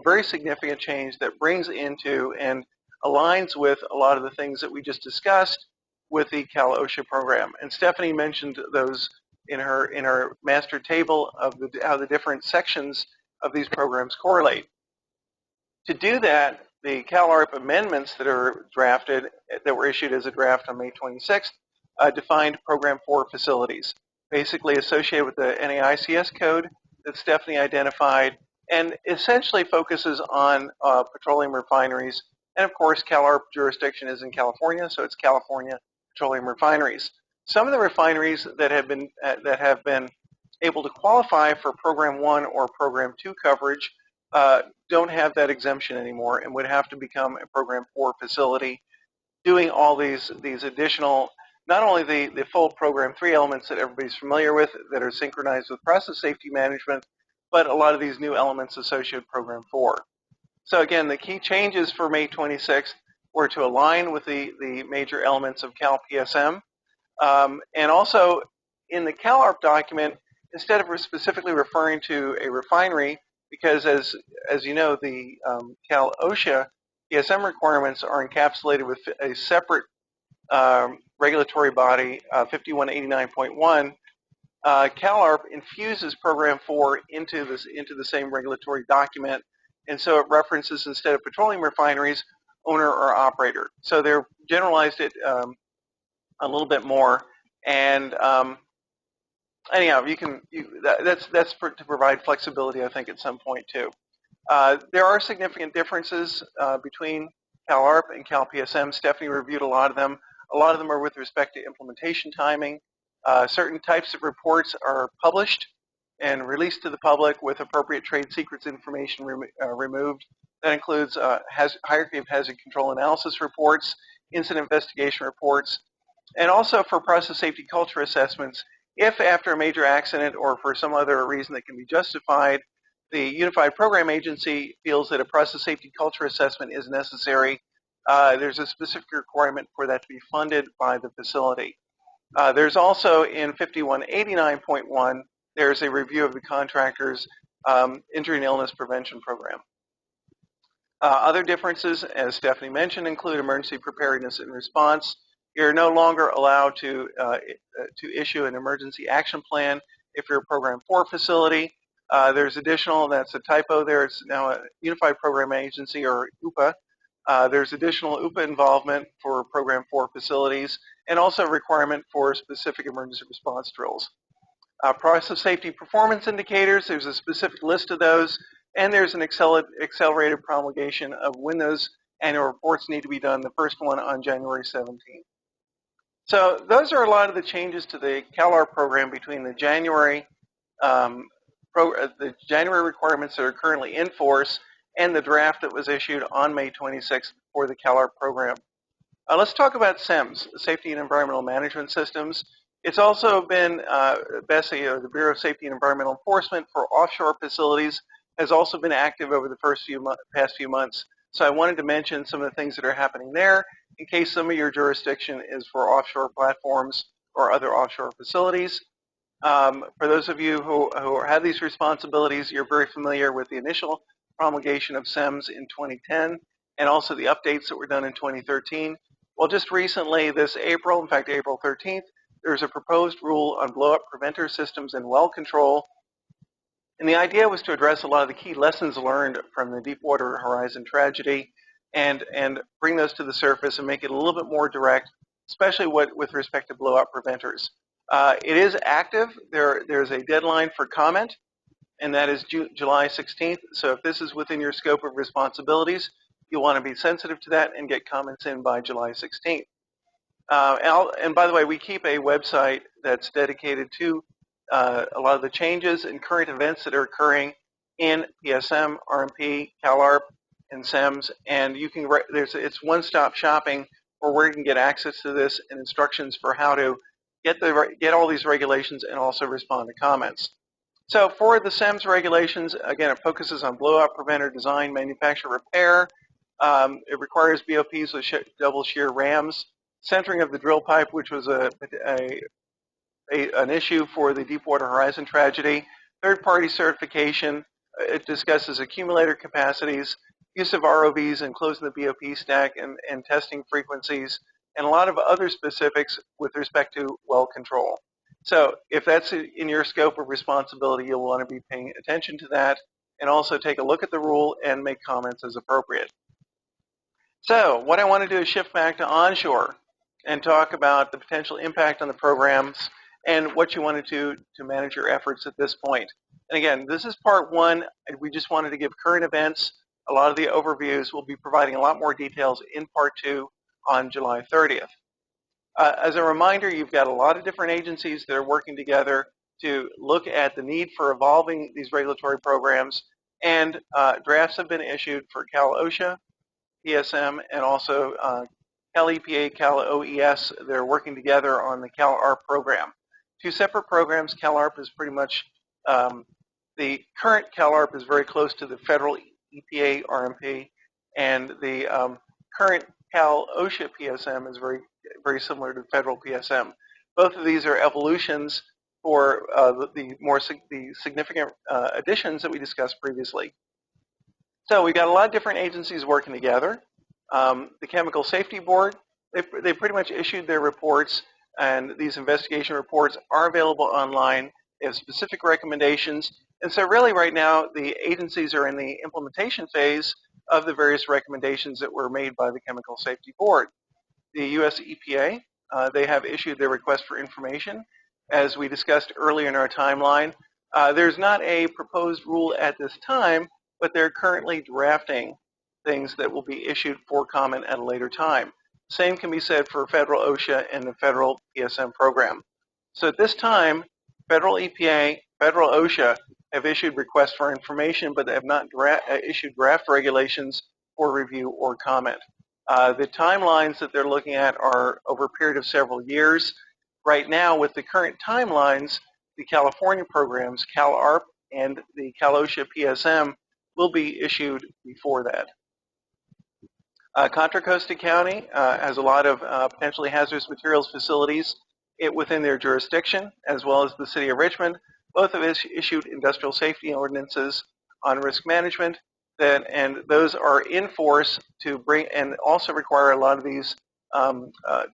very significant change that brings into and aligns with a lot of the things that we just discussed with the CalOSHA program. And Stephanie mentioned those in her master table of how the different sections of these programs correlate. To do that, the CalARP amendments that are drafted, that were issued as a draft on May 26th, defined Program 4 facilities, basically associated with the NAICS code that Stephanie identified, and essentially focuses on petroleum refineries. And of course, CalARP jurisdiction is in California, so it's California petroleum refineries. Some of the refineries that have been able to qualify for Program 1 or Program 2 coverage don't have that exemption anymore and would have to become a Program 4 facility, doing all these additional, not only the full Program 3 elements that everybody's familiar with that are synchronized with process safety management, but a lot of these new elements associated with Program 4. So again, the key changes for May 26th were to align with the major elements of Cal PSM. And also, in the CalARP document, instead of specifically referring to a refinery, because as you know, the CalOSHA PSM requirements are encapsulated with a separate regulatory body, 5189.1, CalARP infuses Program 4 into the same regulatory document, and so it references, instead of petroleum refineries, owner or operator. So they're generalized it a little bit more, and anyhow, that's to provide flexibility, I think, at some point too. There are significant differences between CalARP and Cal PSM. Stephanie reviewed a lot of them. A lot of them are with respect to implementation timing. Certain types of reports are published and released to the public with appropriate trade secrets information removed. That includes hierarchy of hazard control analysis reports, incident investigation reports, and also for process safety culture assessments. If after a major accident or for some other reason that can be justified, the Unified Program Agency feels that a process safety culture assessment is necessary, there's a specific requirement for that to be funded by the facility. There's also in 5189.1, there's a review of the contractor's injury and illness prevention program. Other differences, as Stephanie mentioned, include emergency preparedness and response. You're no longer allowed to issue an emergency action plan if you're a Program 4 facility. There's additional, that's a typo there, it's now a Unified Program Agency, or UPA. There's additional UPA involvement for Program 4 facilities, and also a requirement for specific emergency response drills. Process safety performance indicators, there's a specific list of those, and there's an accelerated promulgation of when those annual reports need to be done, the first one on January 17th. So those are a lot of the changes to the CalARP program between the January requirements that are currently in force and the draft that was issued on May 26th for the CalARP program. Let's talk about SEMS, Safety and Environmental Management Systems. It's also been, BSEE, or the Bureau of Safety and Environmental Enforcement for offshore facilities, has also been active over the past few months. So I wanted to mention some of the things that are happening there in case some of your jurisdiction is for offshore platforms or other offshore facilities. For those of you who have these responsibilities, you're very familiar with the initial promulgation of SEMS in 2010 and also the updates that were done in 2013. Well, just recently, this April, in fact, April 13th, there's a proposed rule on blow-up preventer systems and well control. And the idea was to address a lot of the key lessons learned from the Deepwater Horizon tragedy and bring those to the surface and make it a little bit more direct, especially with respect to blow-up preventers. It is active. There's a deadline for comment, and that is July 16th. So if this is within your scope of responsibilities, you want to be sensitive to that and get comments in by July 16th. And by the way, we keep a website that's dedicated to a lot of the changes and current events that are occurring in PSM, RMP, CalARP, and SEMS. And you can it's one-stop shopping where you can get access to this and instructions for how to get all these regulations and also respond to comments. So for the SEMS regulations, again, it focuses on blowout preventer design, manufacture, repair. It requires BOPs with double shear rams, centering of the drill pipe, which was an issue for the Deepwater Horizon tragedy. Third-party certification. It discusses accumulator capacities, use of ROVs and closing the BOP stack and testing frequencies, and a lot of other specifics with respect to well control. So if that's in your scope of responsibility, you'll want to be paying attention to that and also take a look at the rule and make comments as appropriate. So what I want to do is shift back to onshore and talk about the potential impact on the programs and what you want to do to manage your efforts at this point. And again, this is part one. We just wanted to give current events, a lot of the overviews. We'll be providing a lot more details in part two on July 30th. As a reminder, you've got a lot of different agencies that are working together to look at the need for evolving these regulatory programs, and drafts have been issued for CalOSHA, PSM, and also CalEPA, CalOES. They're working together on the CalARP program. Two separate programs. CalARP is pretty much, the current CalARP is very close to the federal EPA RMP, and the current CalOSHA PSM is very similar to federal PSM. Both of these are evolutions for the significant additions that we discussed previously. So we've got a lot of different agencies working together. The Chemical Safety Board, they pretty much issued their reports, and these investigation reports are available online. They have specific recommendations. And so really right now, the agencies are in the implementation phase of the various recommendations that were made by the Chemical Safety Board. The U.S. EPA, they have issued their request for information. As we discussed earlier in our timeline, there's not a proposed rule at this time, but they're currently drafting things that will be issued for comment at a later time. Same can be said for federal OSHA and the federal PSM program. So at this time, federal EPA, federal OSHA have issued requests for information, but they have not issued draft regulations for review or comment. The timelines that they're looking at are over a period of several years. Right now, with the current timelines, the California programs, CalARP and the CalOSHA PSM, will be issued before that. Contra Costa County has a lot of potentially hazardous materials facilities within their jurisdiction, as well as the City of Richmond. Both have issued industrial safety ordinances on risk management, and those are in force to bring and also require a lot of these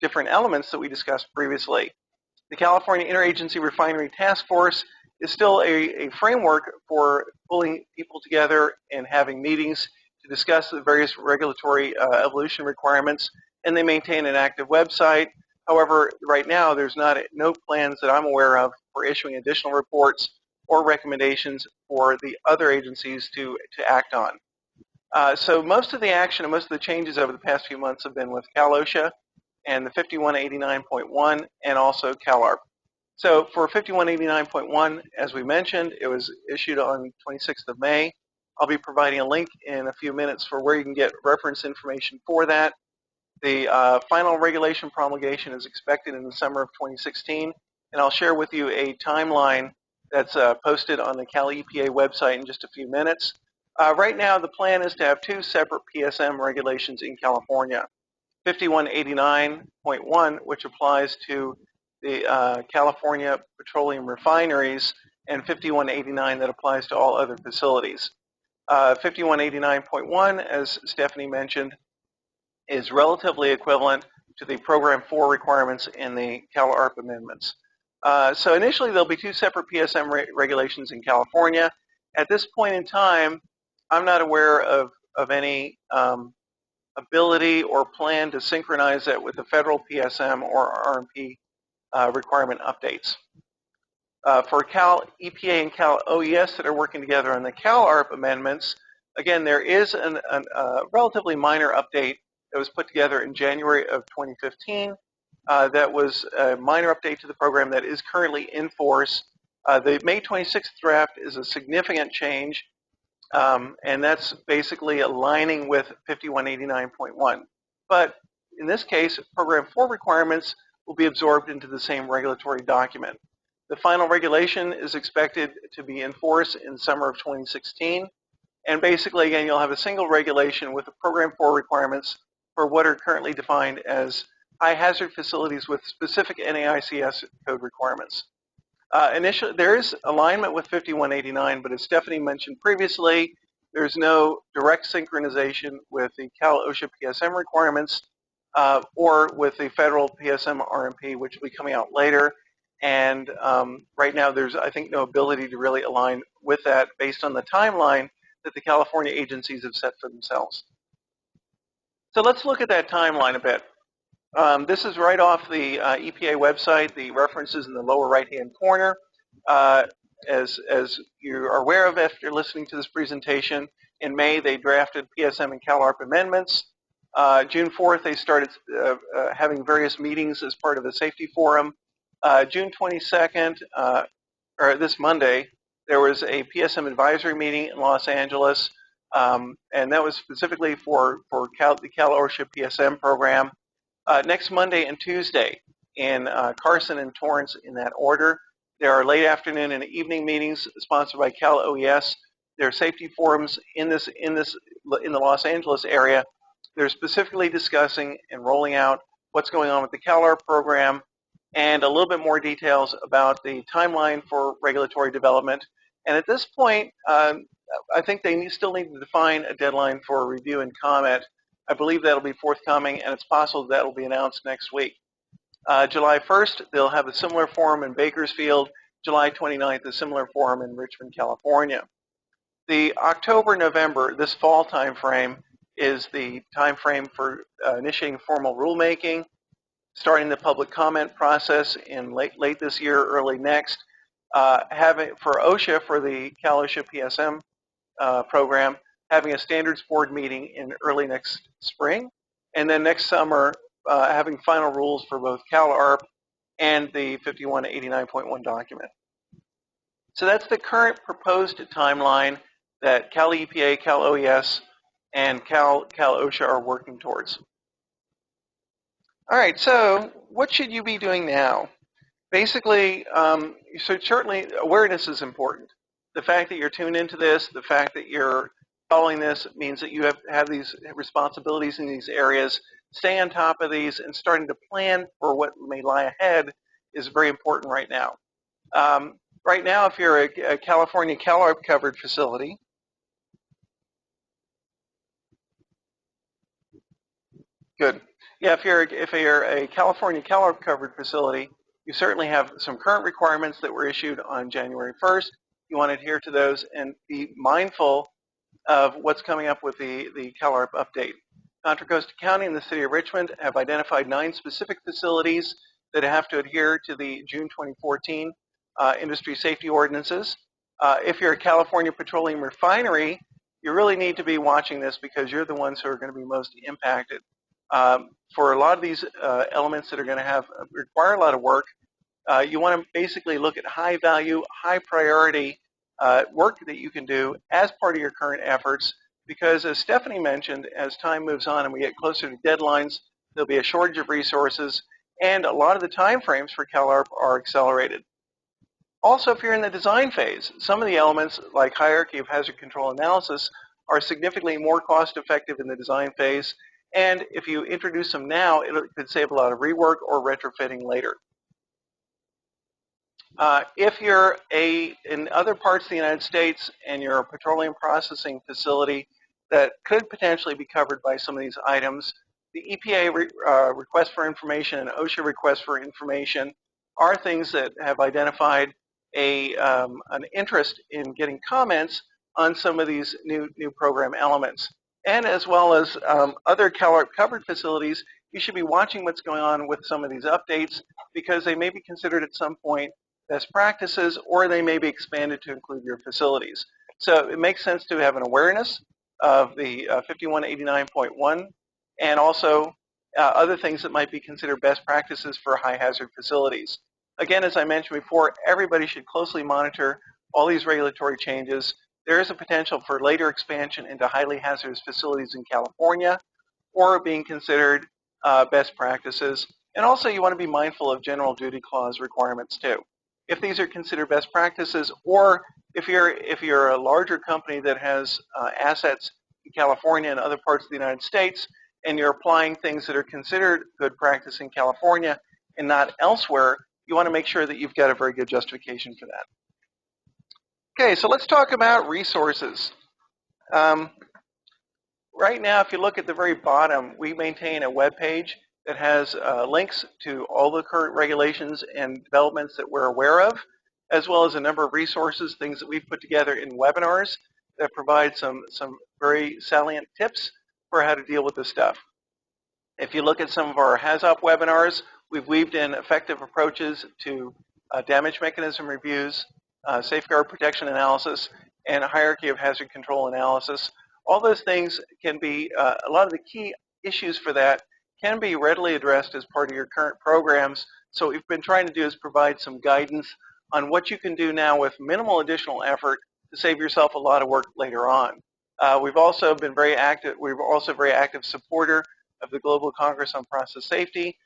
different elements that we discussed previously. The California Interagency Refinery Task Force is still a framework for pulling people together and having meetings to discuss the various regulatory evolution requirements, and they maintain an active website. However, right now there's no plans that I'm aware of for issuing additional reports or recommendations for the other agencies to act on. So most of the action and most of the changes over the past few months have been with CalOSHA and the 5189.1 and also CalARP. So for 5189.1, as we mentioned, it was issued on 26th of May. I'll be providing a link in a few minutes for where you can get reference information for that. The final regulation promulgation is expected in the summer of 2016, and I'll share with you a timeline that's posted on the CalEPA website in just a few minutes. Right now, the plan is to have two separate PSM regulations in California. 5189.1, which applies to the California petroleum refineries, and 5189 that applies to all other facilities. 5189.1, as Stephanie mentioned, is relatively equivalent to the Program 4 requirements in the CalARP amendments. So initially, there'll be two separate PSM regulations in California. At this point in time, I'm not aware of any ability or plan to synchronize that with the federal PSM or RMP requirement updates. For Cal EPA and Cal OES that are working together on the CalARP amendments, again, there is a relatively minor update that was put together in January of 2015. That was a minor update to the program that is currently in force. The May 26th draft is a significant change, and that's basically aligning with 5189.1. But in this case, Program 4 requirements will be absorbed into the same regulatory document. The final regulation is expected to be in force in summer of 2016. And basically, again, you'll have a single regulation with the Program 4 requirements for what are currently defined as high hazard facilities with specific NAICS code requirements. Initially, there is alignment with 5189, but as Stephanie mentioned previously, there's no direct synchronization with the Cal-OSHA PSM requirements or with the federal PSM RMP, which will be coming out later. And right now, there's, I think, no ability to really align with that based on the timeline that the California agencies have set for themselves. So let's look at that timeline a bit. This is right off the EPA website. The reference is in the lower right-hand corner. As you are aware of after listening to this presentation, in May they drafted PSM and CalARP amendments. June 4th, they started having various meetings as part of the safety forum. June 22nd, or this Monday, there was a PSM advisory meeting in Los Angeles, and that was specifically for the Cal-OSHA PSM program. Next Monday and Tuesday in Carson and Torrance in that order. There are late afternoon and evening meetings sponsored by Cal OES. There are safety forums in the Los Angeles area. They're specifically discussing and rolling out what's going on with the CalARP program and a little bit more details about the timeline for regulatory development. And at this point, I think they still need to define a deadline for review and comment. I believe that'll be forthcoming, and it's possible that will be announced next week. July 1st, they'll have a similar forum in Bakersfield. July 29th, a similar forum in Richmond, California. The October-November, this fall time frame, is the time frame for initiating formal rulemaking, starting the public comment process in late this year, early next. Having for OSHA, for the Cal-OSHA PSM program, having a standards board meeting in early next spring, and then next summer having final rules for both CalARP and the 5189.1 document. So that's the current proposed timeline that Cal EPA, Cal OES, and Cal OSHA are working towards. All right, so what should you be doing now? Basically, so certainly awareness is important. The fact that you're tuned into this, the fact that you're following this means that you have these responsibilities in these areas. Staying on top of these and starting to plan for what may lie ahead is very important right now. Right now, if you're a California CalARP covered facility, good. Yeah, if you're a California CalARP covered facility, you certainly have some current requirements that were issued on January 1st. You want to adhere to those and be mindful of what's coming up with the CalARP update. Contra Costa County and the City of Richmond have identified 9 specific facilities that have to adhere to the June 2014 industry safety ordinances. If you're a California petroleum refinery, you really need to be watching this because you're the ones who are going to be most impacted. For a lot of these elements that are going to require a lot of work, you want to basically look at high value, high priority work that you can do as part of your current efforts, because as Stephanie mentioned, as time moves on and we get closer to deadlines, there'll be a shortage of resources, and a lot of the time frames for CalARP are accelerated. Also, if you're in the design phase, some of the elements like hierarchy of hazard control analysis are significantly more cost effective in the design phase. And if you introduce them now, it could save a lot of rework or retrofitting later. If you're in other parts of the United States and you're a petroleum processing facility that could potentially be covered by some of these items, the EPA request for information and OSHA request for information are things that have identified an interest in getting comments on some of these new program elements. And as well as other CalARP covered facilities, you should be watching what's going on with some of these updates because they may be considered at some point best practices, or they may be expanded to include your facilities. So it makes sense to have an awareness of the 5189.1 and also other things that might be considered best practices for high hazard facilities. Again, as I mentioned before, everybody should closely monitor all these regulatory changes. There is a potential for later expansion into highly hazardous facilities in California or being considered best practices. And also you want to be mindful of general duty clause requirements too. If these are considered best practices, or if you're a larger company that has assets in California and other parts of the United States, and you're applying things that are considered good practice in California and not elsewhere, you want to make sure that you've got a very good justification for that. Okay, so let's talk about resources. Right now, if you look at the very bottom, we maintain a web page that has links to all the current regulations and developments that we're aware of, as well as a number of resources, things that we've put together in webinars that provide some very salient tips for how to deal with this stuff. If you look at some of our HAZOP webinars, we've weaved in effective approaches to damage mechanism reviews, safeguard protection analysis, and a hierarchy of hazard control analysis. All those things can be, a lot of the key issues for that can be readily addressed as part of your current programs. So what we've been trying to do is provide some guidance on what you can do now with minimal additional effort to save yourself a lot of work later on. We've also been very active, we're also a very active supporter of the Global Congress on Process Safety.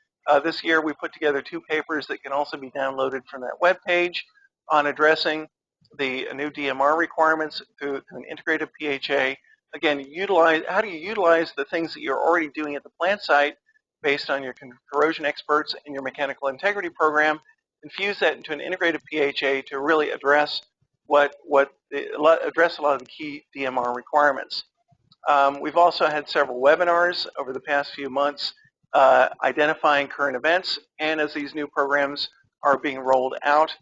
This year we put together 2 papers that can also be downloaded from that web page on addressing the new DMR requirements through an integrated PHA. Again, how do you utilize the things that you're already doing at the plant site based on your corrosion experts and your mechanical integrity program, infuse that into an integrated PHA to really address address a lot of the key DMR requirements. We've also had several webinars over the past few months identifying current events and as these new programs are being rolled out.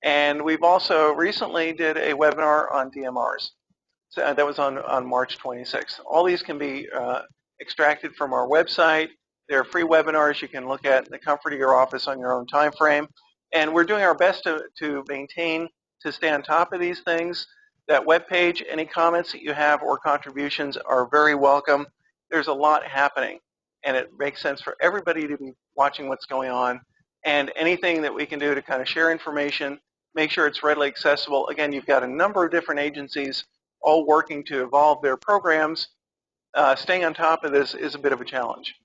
And we've also recently did a webinar on DMRs. So that was on March 26th. All these can be extracted from our website. They're free webinars you can look at in the comfort of your office on your own time frame. And we're doing our best to maintain, to stay on top of these things. That webpage, any comments that you have or contributions are very welcome. There's a lot happening, and it makes sense for everybody to be watching what's going on. And anything that we can do to kind of share information, make sure it's readily accessible. Again, you've got a number of different agencies all working to evolve their programs. Staying on top of this is a bit of a challenge.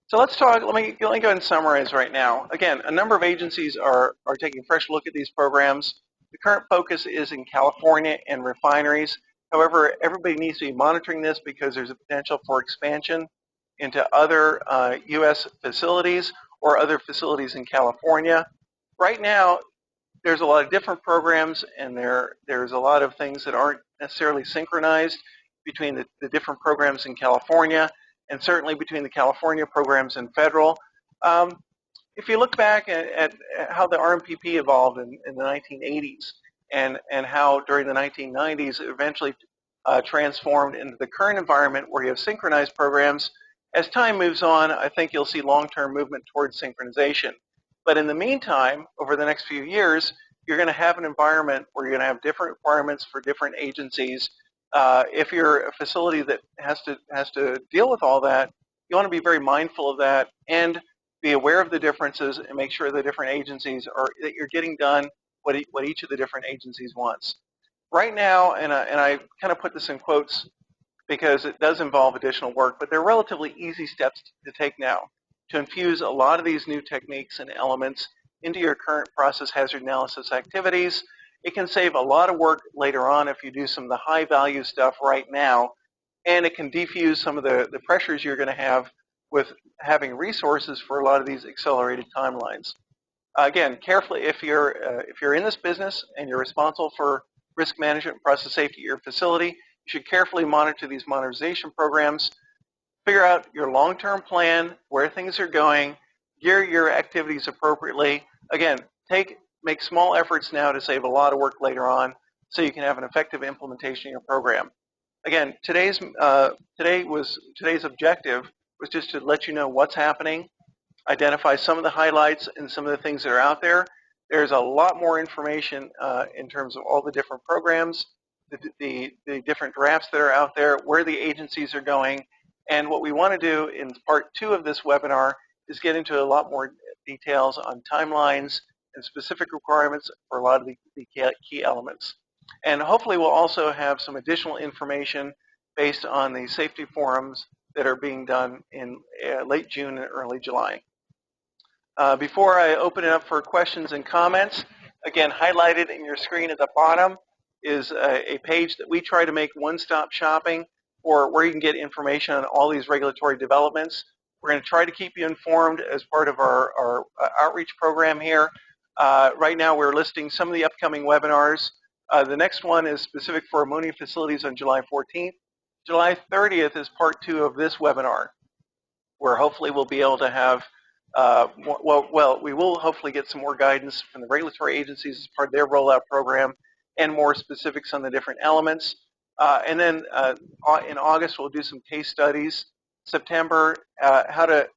So let's talk, let me go ahead and summarize right now. Again, a number of agencies are taking a fresh look at these programs. The current focus is in California and refineries. However, everybody needs to be monitoring this because there's a potential for expansion into other U.S. facilities or other facilities in California. Right now, there's a lot of different programs, and there's a lot of things that aren't necessarily synchronized between the different programs in California, and certainly between the California programs and federal. If you look back at how the RMPP evolved in the 1980s and how during the 1990s it eventually transformed into the current environment where you have synchronized programs, as time moves on, I think you'll see long-term movement towards synchronization. But in the meantime, over the next few years, you're going to have an environment where you're going to have different requirements for different agencies. If you're a facility that has to deal with all that, you want to be very mindful of that and be aware of the differences and make sure the different agencies that you're getting done what each of the different agencies wants. Right now, and I kind of put this in quotes because it does involve additional work, but they're relatively easy steps to take now to infuse a lot of these new techniques and elements into your current process hazard analysis activities It can save a lot of work later on if you do some of the high value stuff right now, and it can defuse some of the pressures you're going to have with having resources for a lot of these accelerated timelines. Again, carefully, if you're in this business and you're responsible for risk management and process safety at your facility, you should carefully monitor these modernization programs, figure out your long-term plan, where things are going, gear your activities appropriately. Again, make small efforts now to save a lot of work later on so you can have an effective implementation of your program. Again, today's objective was just to let you know what's happening, identify some of the highlights and some of the things that are out there. There's a lot more information in terms of all the different programs, the different drafts that are out there, where the agencies are going, and what we want to do in part 2 of this webinar is get into a lot more details on timelines and specific requirements for a lot of the key elements. And hopefully we'll also have some additional information based on the safety forums that are being done in late June and early July. Before I open it up for questions and comments, again, highlighted in your screen at the bottom is a page that we try to make one-stop shopping for where you can get information on all these regulatory developments. We're going to try to keep you informed as part of our outreach program here. Right now we're listing some of the upcoming webinars. The next one is specific for ammonia facilities on July 14th. July 30th is part 2 of this webinar, where hopefully we'll be able to have we will hopefully get some more guidance from the regulatory agencies as part of their rollout program and more specifics on the different elements. And then in August, we'll do some case studies. September, how to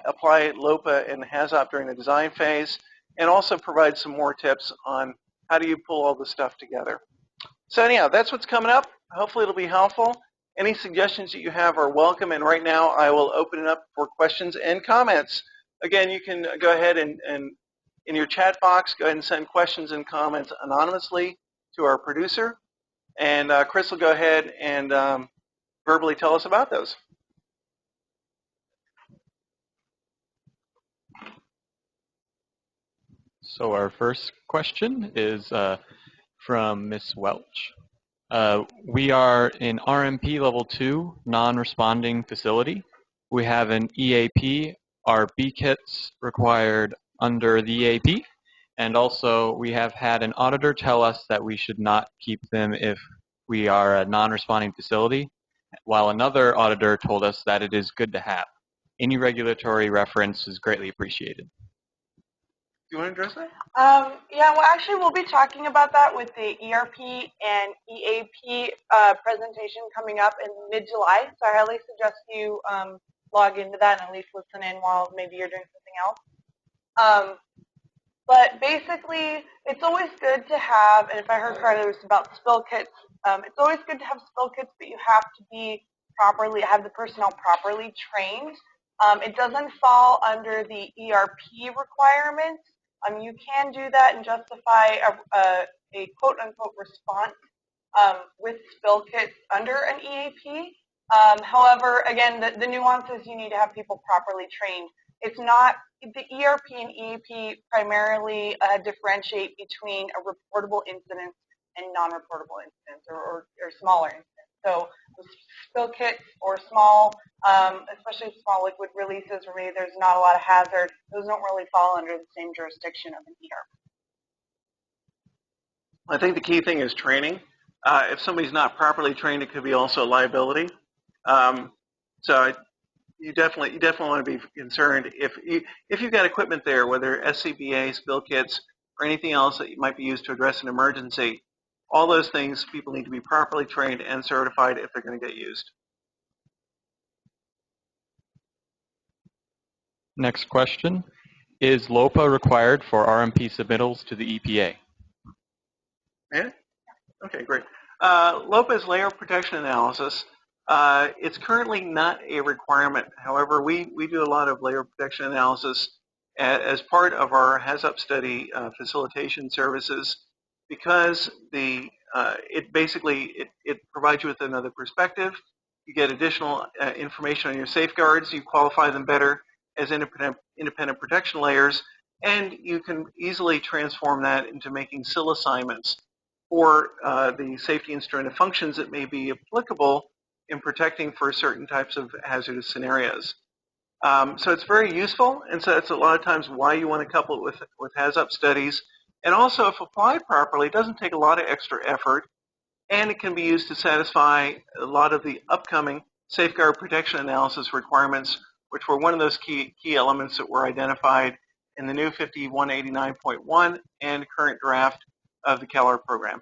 apply LOPA and HAZOP during the design phase, and also provide some more tips on how do you pull all this stuff together. So anyhow, that's what's coming up. Hopefully it'll be helpful. Any suggestions that you have are welcome, and right now I will open it up for questions and comments. Again, you can go ahead and in your chat box, go ahead and send questions and comments anonymously to our producer, and Chris will go ahead and verbally tell us about those. So our first question is from Ms. Welch. We are in RMP level 2, non-responding facility. We have an EAP. Are B kits required under the EAP? And also, we have had an auditor tell us that we should not keep them if we are a non-responding facility, while another auditor told us that it is good to have. Any regulatory reference is greatly appreciated. Do you want to address that? Yeah, well, actually, we'll be talking about that with the ERP and EAP presentation coming up in mid-July. So I highly suggest you log into that and at least listen in while maybe you're doing something else. But basically, it's always good to have, and if I heard correctly, it was about spill kits. It's always good to have spill kits, but you have to have the personnel properly trained. It doesn't fall under the ERP requirements. You can do that and justify a quote-unquote response with spill kits under an EAP. However, again, the nuances, you need to have people properly trained. It's not, the ERP and EAP primarily differentiate between a reportable incident and non-reportable incidents or smaller incidents. So spill kits or small, especially small liquid releases where maybe there's not a lot of hazard, those don't really fall under the same jurisdiction of an ERP. I think the key thing is training. If somebody's not properly trained, it could be also a liability. So you definitely want to be concerned if you've got equipment there, whether SCBA, spill kits, or anything else that might be used to address an emergency. All those things, people need to be properly trained and certified if they're going to get used. Next question. Is LOPA required for RMP submittals to the EPA? Yeah? Okay, great. LOPA is layer protection analysis. It's currently not a requirement. However, we do a lot of layer protection analysis as part of our HAZOP study facilitation services, because it provides you with another perspective. You get additional information on your safeguards. You qualify them better as independent protection layers, and you can easily transform that into making SIL assignments for the safety instrument of functions that may be applicable in protecting for certain types of hazardous scenarios. So it's very useful, and so that's a lot of times why you want to couple it with HAZOP studies. And also, if applied properly, it doesn't take a lot of extra effort, and it can be used to satisfy a lot of the upcoming safeguard protection analysis requirements, which were one of those key elements that were identified in the new 5189.1 and current draft of the CalARP program.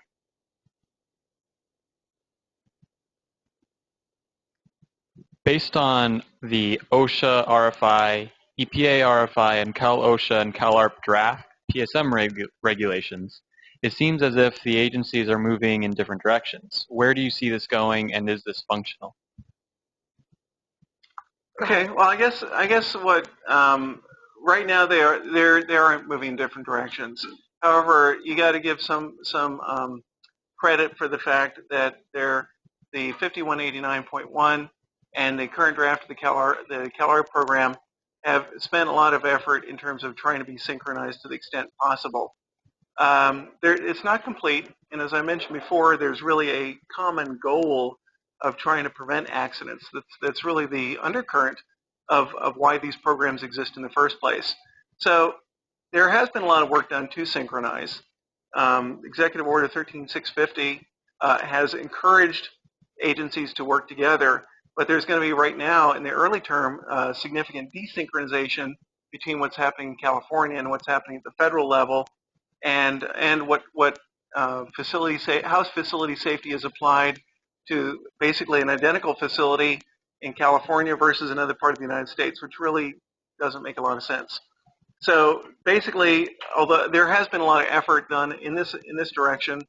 Based on the OSHA RFI, EPA RFI, and Cal-OSHA and CalARP draft PSM regulations, it seems as if the agencies are moving in different directions. Where do you see this going, and is this functional? Okay, well, I guess what right now they are moving in different directions. However, you got to give some credit for the fact that the 5189.1 and the current draft of the CalARP program have spent a lot of effort in terms of trying to be synchronized to the extent possible. It's not complete, and as I mentioned before, there's really a common goal of trying to prevent accidents. That's really the undercurrent of why these programs exist in the first place. So there has been a lot of work done to synchronize. Executive Order 13650 has encouraged agencies to work together, but there's going to be right now in the early term significant desynchronization between what's happening in California and what's happening at the federal level, and how facility safety is applied to basically an identical facility in California versus another part of the United States, which really doesn't make a lot of sense. So basically, although there has been a lot of effort done in this direction,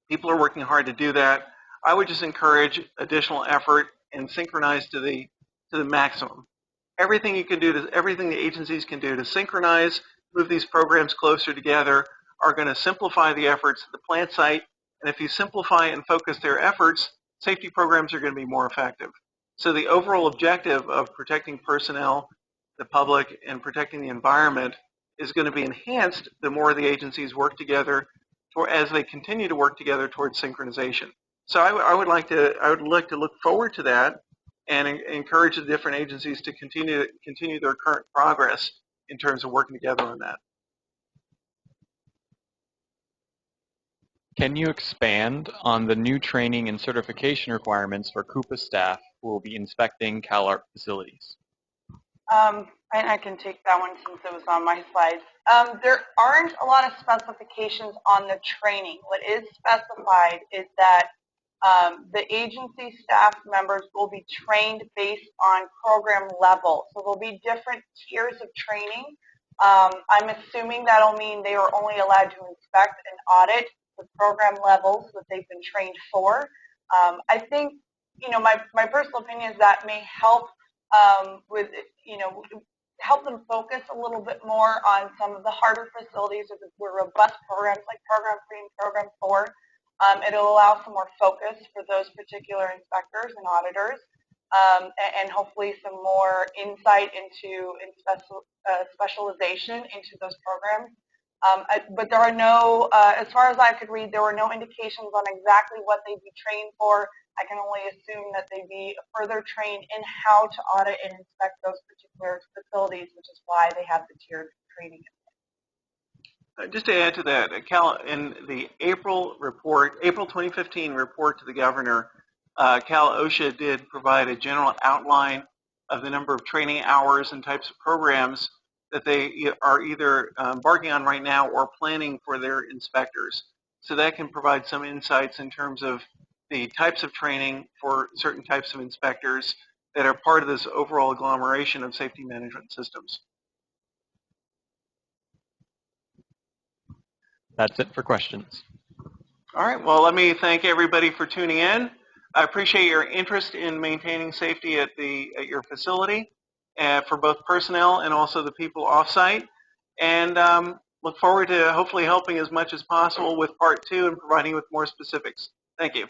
people are working hard to do that. I would just encourage additional effort and synchronize to the maximum. Everything the agencies can do to synchronize, move these programs closer together, are going to simplify the efforts at the plant site. And if you simplify and focus their efforts, safety programs are going to be more effective. So the overall objective of protecting personnel, the public, and protecting the environment is going to be enhanced the more the agencies work together, as they continue to work together towards synchronization. So I would like to look forward to that and encourage the different agencies to continue their current progress in terms of working together on that. Can you expand on the new training and certification requirements for CUPA staff who will be inspecting CalARP facilities? I can take that one since it was on my slides. There aren't a lot of specifications on the training. What is specified is that the agency staff members will be trained based on program level. So there'll be different tiers of training. I'm assuming that'll mean they are only allowed to inspect and audit the program levels that they've been trained for. I think, my personal opinion is that may help help them focus a little bit more on some of the harder facilities or the more robust programs like Program 3 and Program 4. It'll allow some more focus for those particular inspectors and auditors, and hopefully some more insight into specialization into those programs. But there are no, as far as I could read, there were no indications on exactly what they'd be trained for. I can only assume that they'd be further trained in how to audit and inspect those particular facilities, which is why they have the tiered training. Just to add to that, in the April 2015 report to the governor, Cal-OSHA did provide a general outline of the number of training hours and types of programs that they are either embarking on right now or planning for their inspectors. So that can provide some insights in terms of the types of training for certain types of inspectors that are part of this overall agglomeration of safety management systems. That's it for questions. All right, well, let me thank everybody for tuning in. I appreciate your interest in maintaining safety at your facility, for both personnel and also the people off-site. And look forward to hopefully helping as much as possible with Part 2 and providing you with more specifics. Thank you.